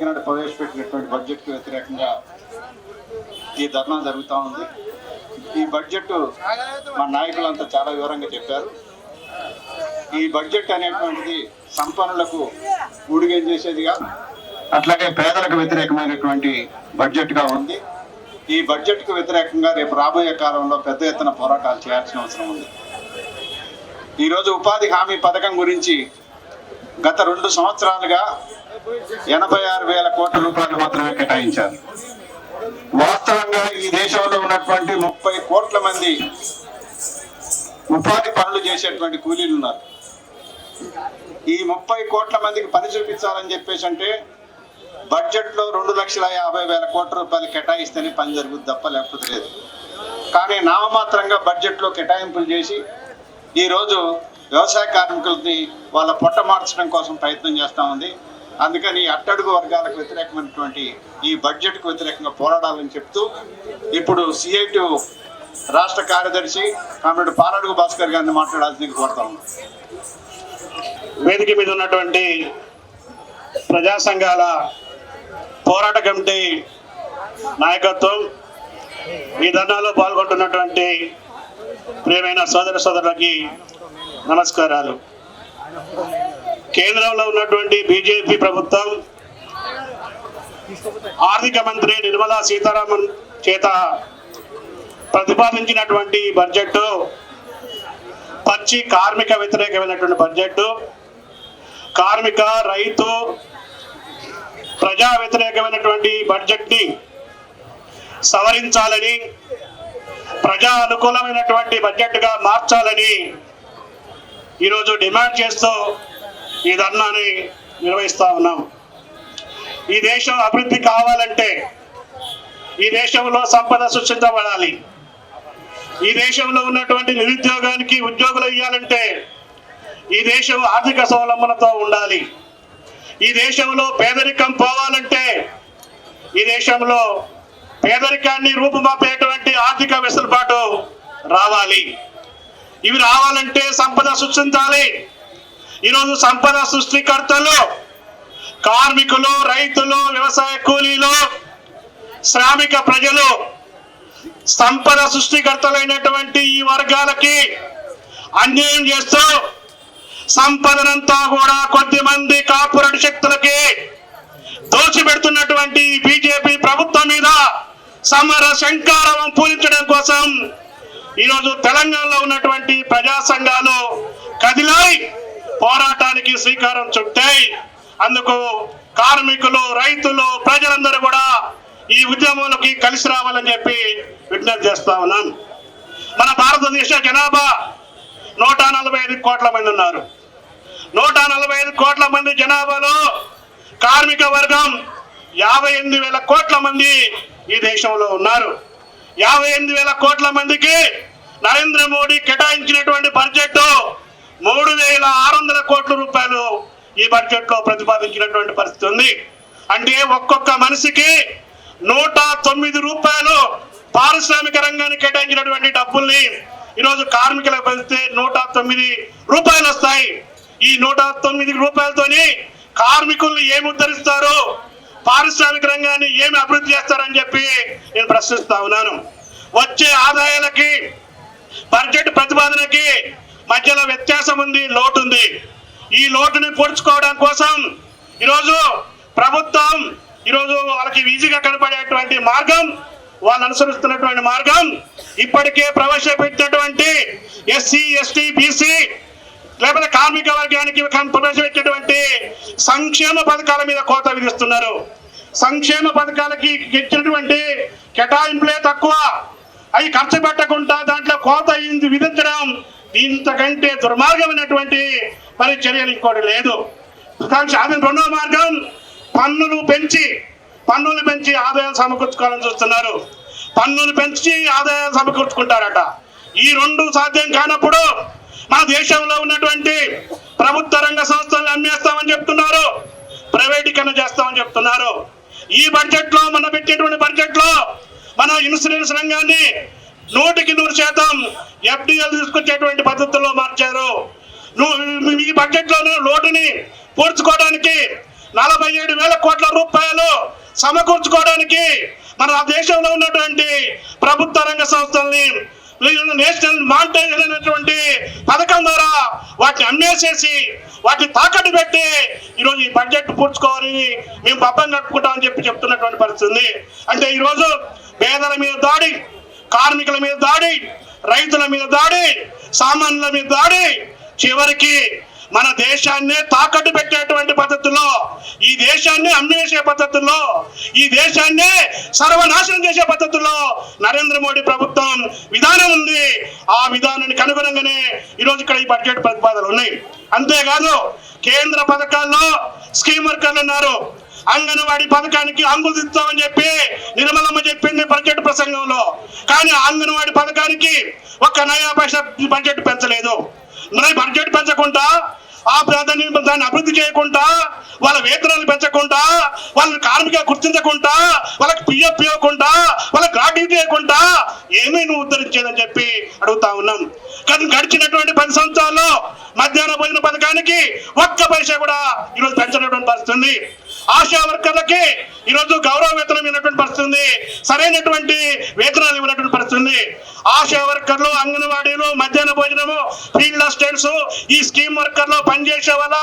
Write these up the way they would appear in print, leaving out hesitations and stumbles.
నాడు ప్రవేశపెట్టినటువంటి బడ్జెట్కు వ్యతిరేకంగా ఈ ధర్నా జరుగుతూ ఉంది. ఈ బడ్జెట్ మా నాయకులంతా చాలా వివరంగా చెప్పారు. ఈ బడ్జెట్ అనేటువంటిది సంపన్నులకు ఊడిగం చేసేదిగా, అట్లాగే పేదలకు వ్యతిరేకమైనటువంటి బడ్జెట్గా ఉంది. ఈ బడ్జెట్కు వ్యతిరేకంగా రేపు రాబోయే కాలంలో పెద్ద ఎత్తున పోరాటాలు చేయాల్సిన అవసరం ఉంది. ఈరోజు ఉపాధి హామీ పథకం గురించి గత 2 సంవత్సరాలుగా 86,000 కోట్ల రూపాయలు మాత్రమే కేటాయించారు. వాస్తవంగా ఈ దేశంలో ఉన్నటువంటి 30 కోట్ల మంది ఉపాధి పనులు చేసేటువంటి కూలీలు ఉన్నారు. ఈ 30 కోట్ల మందికి పని చూపించాలని చెప్పేసి అంటే బడ్జెట్లో 2,50,000 కోట్ల రూపాయలు కేటాయిస్తేనే పని జరుగుతుంది తప్ప లేకపోతే లేదు. కానీ నామమాత్రంగా బడ్జెట్లో కేటాయింపులు చేసి ఈరోజు వ్యవసాయ కార్మికులని వాళ్ళ పొట్ట మార్చడం కోసం ప్రయత్నం చేస్తూ ఉంది. అందుకని అట్టడుగు వర్గాలకు వ్యతిరేకమైనటువంటి ఈ బడ్జెట్కు వ్యతిరేకంగా పోరాడాలని చెప్తూ ఇప్పుడు సిఐటి రాష్ట్ర కార్యదర్శి కామ్రేడ్ పాలడుగు భాస్కర్ గారిని మాట్లాడాల్సింది కోరుతా ఉన్నాం. వేదిక మీద ఉన్నటువంటి ప్రజా సంఘాల పోరాట కమిటీ నాయకత్వం, ఈ ధర్నాలో పాల్గొంటున్నటువంటి ప్రియమైన సోదర సోదరులకి నమస్కారాలు. కేంద్రంలో ఉన్నటువంటి బీజేపీ ప్రభుత్వం ఆర్థిక మంత్రి నిర్మలా సీతారామన్ చేత ప్రతిపాదించినటువంటి బడ్జెట్ పచ్చి కార్మిక వ్యతిరేకమైనటువంటి బడ్జెట్, కార్మిక రైతు ప్రజా వ్యతిరేకమైనటువంటి బడ్జెట్ని సవరించాలని, ప్రజా అనుకూలమైనటువంటి బడ్జెట్గా మార్చాలని ఈరోజు డిమాండ్ చేస్తూ ఈ ధర్నాని నిర్వహిస్తూ ఉన్నాం. ఈ దేశం అభివృద్ధి కావాలంటే ఈ దేశంలో సంపద సృష్టించబడాలి. ఈ దేశంలో ఉన్నటువంటి నిరుద్యోగానికి ఉద్యోగులు ఇవ్వాలంటే ఈ దేశం ఆర్థిక స్వావలంబనతో ఉండాలి. ఈ దేశంలో పేదరికం పోవాలంటే ఈ దేశంలో పేదరికాన్ని రూపుమాపేటువంటి ఆర్థిక వెసులుబాటు రావాలి. ఇవి రావాలంటే సంపద సృష్టించాలి. ఈరోజు సంపద సృష్టికర్తలు కార్మికులు, రైతులు, వ్యవసాయ కూలీలు, శ్రామిక ప్రజలు. సంపద సృష్టికర్తలైనటువంటి ఈ వర్గాలకి అన్యాయం చేస్తూ సంపదనంతా కూడా కొద్దిమంది కార్పొరేట్ శక్తులకి దోచిపెడుతున్నటువంటి బీజేపీ ప్రభుత్వం మీద సమర శంఖారావం పూరించడం కోసం ఈరోజు తెలంగాణలో ఉన్నటువంటి ప్రజా సంఘాలు కదిలాయి పోరాటానికి శ్రీకారం చుట్టాయి. అందుకు కార్మికులు, రైతులు, ప్రజలందరూ కూడా ఈ ఉద్యమంలోకి కలిసి రావాలని చెప్పి విజ్ఞప్తి చేస్తా ఉన్నాం. మన భారతదేశ జనాభా 145 కోట్ల మంది ఉన్నారు. 145 కోట్ల మంది జనాభాలో కార్మిక వర్గం 58,000 కోట్ల మంది ఈ దేశంలో ఉన్నారు. 58,000 కోట్ల మందికి నరేంద్ర మోడీ కేటాయించినటువంటి బడ్జెట్ 3,600 కోట్ల రూపాయలు ఈ బడ్జెట్ లో ప్రతిపాదించినటువంటి పరిస్థితి ఉంది. అంటే ఒక్కొక్క మనిషికి 109 రూపాయలు పారిశ్రామిక రంగానికి కేటాయించినటువంటి డబ్బుల్ని ఈరోజు కార్మికులకు పెంచితే 109 రూపాయలు వస్తాయి. ఈ 109 రూపాయలతోని కార్మికుల్ని ఏమి ఉద్ధరిస్తారు, పారిశ్రామిక రంగాన్ని ఏమి అభివృద్ధి చేస్తారని చెప్పి నేను ప్రశ్నిస్తా ఉన్నాను. వచ్చే ఆదాయాలకి బడ్జెట్ ప్రతిపాదనకి మధ్యలో వ్యత్యాసం ఉంది, లోటు ఉంది. ఈ లోటుని పూడ్చుకోవడం కోసం ఈరోజు ప్రభుత్వం ఈరోజు వాళ్ళకి ఈజీగా కనపడేటువంటి మార్గం, వాళ్ళు అనుసరిస్తున్నటువంటి మార్గం ఇప్పటికే ప్రవేశపెట్టినటువంటి ఎస్సీ, ఎస్టీ, బీసీ లేకపోతే కార్మిక వర్గానికి ప్రవేశపెట్టినటువంటి సంక్షేమ పథకాల మీద కోత విధిస్తున్నారు. సంక్షేమ పథకాలకి ఇచ్చినటువంటి కేటాయింపులే తక్కువ, అవి ఖర్చు పెట్టకుండా దాంట్లో కోత విధించడం ఇంతకంటే దుర్మార్గమైనటువంటి మరి చర్యలు ఇంకోటి లేదు. అది రెండో మార్గం, పన్నులు పెంచి ఆదాయాలు సమకూర్చుకోవాలని చూస్తున్నారు. పన్నులు పెంచి ఆదాయాలు సమకూర్చుకుంటారట. ఈ రెండు సాధ్యం కానప్పుడు మన దేశంలో ఉన్నటువంటి ప్రభుత్వ రంగ సంస్థలను అమ్మేస్తామని చెప్తున్నారు, ప్రైవేటీకరణ చేస్తామని చెప్తున్నారు. ఈ బడ్జెట్ లో మన పెట్టేటువంటి బడ్జెట్ లో మన ఇన్సూరెన్స్ రంగాన్ని 100% FDL తీసుకొచ్చేటువంటి పద్ధతుల్లో మార్చారు. ఈ బడ్జెట్ లో లోటుని పూడ్చుకోవడానికి 47,000 కోట్ల రూపాయలు సమకూర్చుకోవడానికి మన దేశంలో ఉన్నటువంటి ప్రభుత్వ రంగ సంస్థల్ని నేషనల్ మానిటైజేషన్ అనేటువంటి పథకం ద్వారా వాటిని అమ్మేసేసి వాటిని తాకట్టు పెట్టి ఈరోజు ఈ బడ్జెట్ పూడ్చుకోవాలని మేము పబ్బం కట్టుకుంటామని చెప్తున్నటువంటి పరిస్థితి ఉంది. అంటే ఈరోజు పేదల మీద దాడి, కార్మికుల మీద దాడి, రైతుల మీద దాడి, సామాన్యుల మీద దాడి, చివరికి మన దేశాన్నే తాకట్టు పెట్టేటువంటి పద్ధతుల్లో, ఈ దేశాన్ని అమ్మేసే పద్ధతుల్లో, ఈ దేశాన్ని సర్వనాశనం చేసే పద్ధతుల్లో నరేంద్ర మోడీ ప్రభుత్వం విధానం ఉంది. ఆ విధానానికి అనుగుణంగానే ఈరోజు ఇక్కడ ఈ బడ్జెట్ ప్రతిపాదనలు ఉన్నాయి. అంతేకాదు కేంద్ర పథకాల్లో స్కీమ్ వర్కర్లు ఉన్నారు. అంగన్వాడీ పథకానికి అంగులు దిద్దామని చెప్పి నిర్మలమ్మ చెప్పింది బడ్జెట్ ప్రసంగంలో. కానీ అంగన్వాడీ పథకానికి ఒక్క నయా పైసా బడ్జెట్ పెంచలేదు. మరి బడ్జెట్ పెంచకుండా దాన్ని అభివృద్ధి చేయకుండా, వాళ్ళ వేతనాలు పెంచకుండా, వాళ్ళని కార్మిక గుర్తించకుండా, వాళ్ళకి పిఎఫ్ ఇవ్వకుండా, వాళ్ళకి గ్రాట్యుటీ ఇవ్వకుండా ఏమీ నువ్వు ఉద్ధరించేదని చెప్పి అడుగుతా ఉన్నాం. కానీ గడిచినటువంటి 10 సంవత్సరాల్లో మధ్యాహ్న భోజన పథకానికి ఒక్క పైసా కూడా ఈరోజు పెంచినటువంటి పరిస్థితి ఉంది. ఆశా వర్కర్లకి ఈరోజు గౌరవ వేతనం ఇవ్వనటువంటి పరిస్థితి ఉంది. సరైనటువంటి వేతనాలు ఇవ్వనటువంటి పరిస్థితి ఉంది. ఆశా వర్కర్లు, అంగన్వాడీలు, మధ్యాహ్న భోజనము, ఫీల్డ్ అసిస్టెంట్స్, ఈ స్కీమ్ వర్కర్లు పనిచేసే వాళ్ళ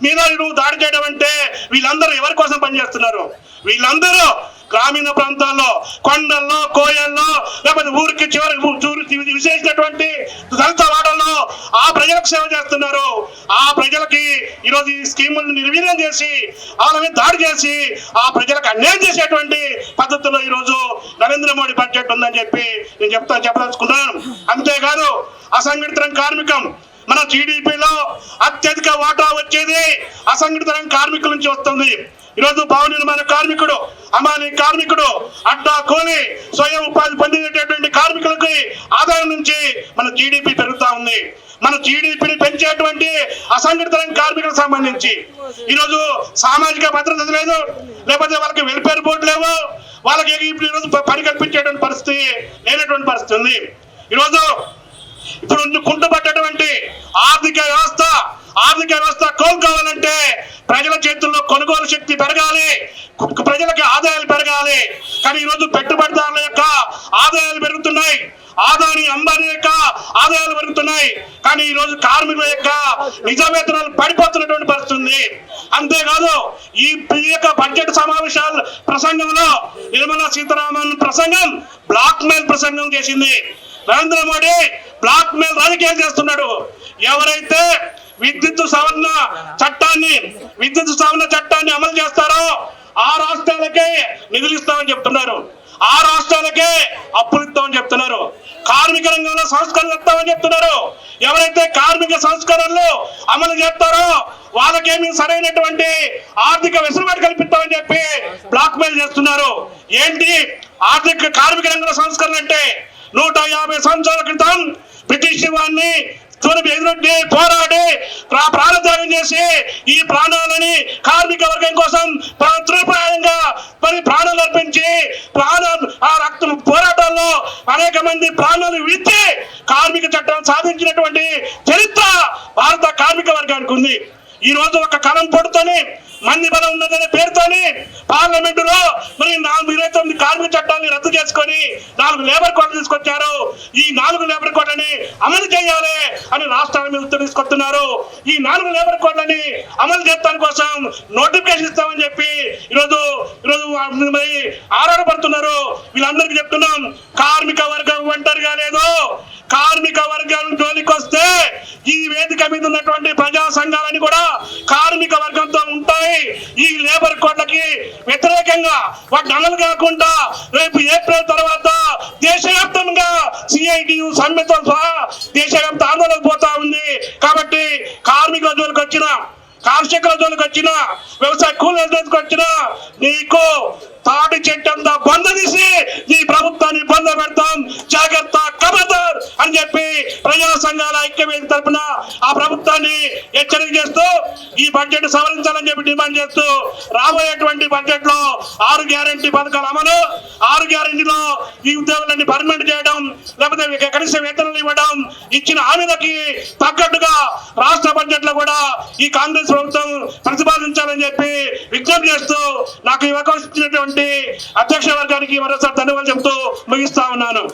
మీద నువ్వు దాడి చేయడం అంటే వీళ్ళందరూ ఎవరి కోసం పనిచేస్తున్నారు? వీళ్ళందరూ గ్రామీణ ప్రాంతాల్లో, కొండల్లో, కోయల్లో, లేకపోతే ఊరికి చివరికి విశేషించినటువంటి దళిత వాడల్లో ఆ ప్రజలకు సేవ చేస్తున్నారు. ఆ ప్రజలకి ఈరోజు ఈ స్కీములను నిర్వీర్యం చేసి, వాళ్ళ మీద దాడి చేసి, ఆ ప్రజలకు అన్యాయం చేసేటువంటి పద్ధతుల్లో ఈరోజు నరేంద్ర మోడీ బడ్జెట్ ఉందని చెప్పి నేను చెప్పదలుచుకున్నాను. అంతేకాదు అసంఘటిత రంగ కార్మికం, మన జీడిపిలో అత్యధిక వాటా వచ్చేది అసంఘటిత రంగ కార్మికుల నుంచి వస్తుంది. ఈరోజు భవన నిర్మాణ కార్మికుడు, అమాలి కార్మికుడు, అడ్డా కూలి, స్వయం ఉపాధి పొందినటువంటి కార్మికులకి ఆదాయం నుంచి మన జీడిపి పెరుగుతా ఉంది. మన జీడిపిని పెంచేటువంటి అసంఘటిత రంగ కార్మికులకు సంబంధించి ఈరోజు సామాజిక భద్రత లేదు, లేకపోతే వాళ్ళకి వెల్ఫేర్ బోర్డు లేవు, వాళ్ళకి ఈరోజు పని కల్పించేటువంటి పరిస్థితి లేనటువంటి పరిస్థితి ఉంది. ఈరోజు ఇప్పుడు కుంటుపడ్డటువంటి ఆర్థిక వ్యవస్థ కోలుకోవాలంటే ప్రజల చేతుల్లో కొనుగోలు శక్తి పెరగాలి, ప్రజలకి ఆదాయాలు పెరగాలి. కానీ ఈరోజు పెట్టుబడిదారుల యొక్క ఆదాయాలు పెరుగుతున్నాయి, ఆదాని అంబానీ యొక్క ఆదాయాలు పెరుగుతున్నాయి. కానీ ఈరోజు కార్మికుల యొక్క నిజ వేతనాలు పడిపోతున్నటువంటి పరిస్థితి ఉంది. అంతేకాదు ఈ యొక్క బడ్జెట్ సమావేశాల ప్రసంగంలో నిర్మలా సీతారామన్ ప్రసంగం బ్లాక్ మెయిల్ ప్రసంగం చేసింది. నరేంద్ర మోడీ బ్లాక్ మెయిల్ రాజకీయాలు చేస్తున్నాడు. ఎవరైతే విద్యుత్ సవరణ చట్టాన్ని అమలు చేస్తారో ఆ రాష్ట్రాలకే నిధులు ఇస్తామని చెప్తున్నారు, ఆ రాష్ట్రాలకే అప్పులు ఇస్తామని చెప్తున్నారు, కార్మిక రంగంలో సంస్కరణలు ఇస్తామని చెప్తున్నారు. ఎవరైతే కార్మిక సంస్కరణలు అమలు చేస్తారో వాళ్ళకేమి సరైనటువంటి ఆర్థిక వెసులుబాటు కల్పిస్తామని చెప్పి బ్లాక్ మెయిల్ చేస్తున్నారు. ఏంటి ఆర్థిక కార్మిక రంగంలో సంస్కరణ అంటే? 150 సంవత్సరాల క్రితం బ్రిటిష్ వారిని ఎదురొడ్డి పోరాడి ప్రాణత్యాగం చేసి ఈ ప్రాణాలని కార్మిక వర్గం కోసం తృప్రాయంగా మరి ప్రాణాలు అర్పించి ఆ రక్త పోరాటాల్లో అనేక మంది ప్రాణాలు విడిచి కార్మిక చట్టాన్ని సాధించినటువంటి చరిత్ర భారత కార్మిక వర్గానికి ఉంది. ఈ రోజు ఒక కలం పొడుతోని మంది బలం ఉన్నదనే పేరుతోని పార్లమెంటులో మరి 429 కార్మిక చట్టాన్ని రద్దు చేసుకొని 4 లేబర్ కోడ్లు తీసుకొచ్చారు. ఈ 4 లేబర్ కోడ్లని అమలు చేయాలి అని రాష్ట్రాల మీద ఉత్తర్వులు తీసుకొస్తున్నారు. ఈ 4 లేబర్ కోడ్లని అమలు చేయడం కోసం నోటిఫికేషన్ ఇస్తామని చెప్పి ఈరోజు మరి ఆరాటపడుతున్నారు. వీళ్ళందరికీ చెప్తున్నాం, కార్మిక వర్గం ఒంటరిగా లేదు. కార్మిక వర్గం జోలికి వస్తే ఈ వేదిక మీద ఉన్నటువంటి ప్రజా సంఘాలని కూడా కార్మిక వర్గంతో ఉంటాయి. ఈ లేబర్ కోడ్లకి వ్యతిరేకంగా వాటిని అమలు కాకుండా రేపు ఏప్రిల్ తర్వాత దేశవ్యాప్తంగా సిఐటియు సమ్మెతో సహా దేశవ్యాప్త ఆందోళన పోతా ఉంది. కాబట్టి కార్మికుల జోలికి వచ్చిన, కర్షకుల జోలికి వచ్చిన, వ్యవసాయ కూలీల జోలికి వచ్చిన నీకు తాటి చెట్టంతా బంద తీసి నీ ప్రభుత్వాన్ని బంద పెడతాం. జాగ్రత్త, ఖబర్దార్. అని చెప్పి ప్రజా సంఘాల ఐక్యవేదిక తరపున ఆ ప్రభుత్వాన్ని హెచ్చరిక చేస్తూ ఈ బడ్జెట్ సవరించాలని చెప్పి డిమాండ్ చేస్తూ రాబోయేటువంటి బడ్జెట్ లో 6 గ్యారెంటీ పథకాల అమలు, 6 గ్యారెంటీలో ఈ ఉద్యోగులన్నీ పర్మనెంట్ చేయడం, లేకపోతే కనీస వేతనాలు ఇవ్వడం, ఇచ్చిన హామీలకి తగ్గట్టుగా రాష్ట్ర బడ్జెట్ లో కూడా ఈ కాంగ్రెస్ ప్రభుత్వం ప్రతిపాదించాలని చెప్పి విజ్ఞప్తి చేస్తూ నాకు ఈ అవకాశం ఇచ్చినటువంటి అధ్యక్ష వర్గానికి మరోసారి ధన్యవాదాలు చెబుతూ ముగిస్తా ఉన్నాను.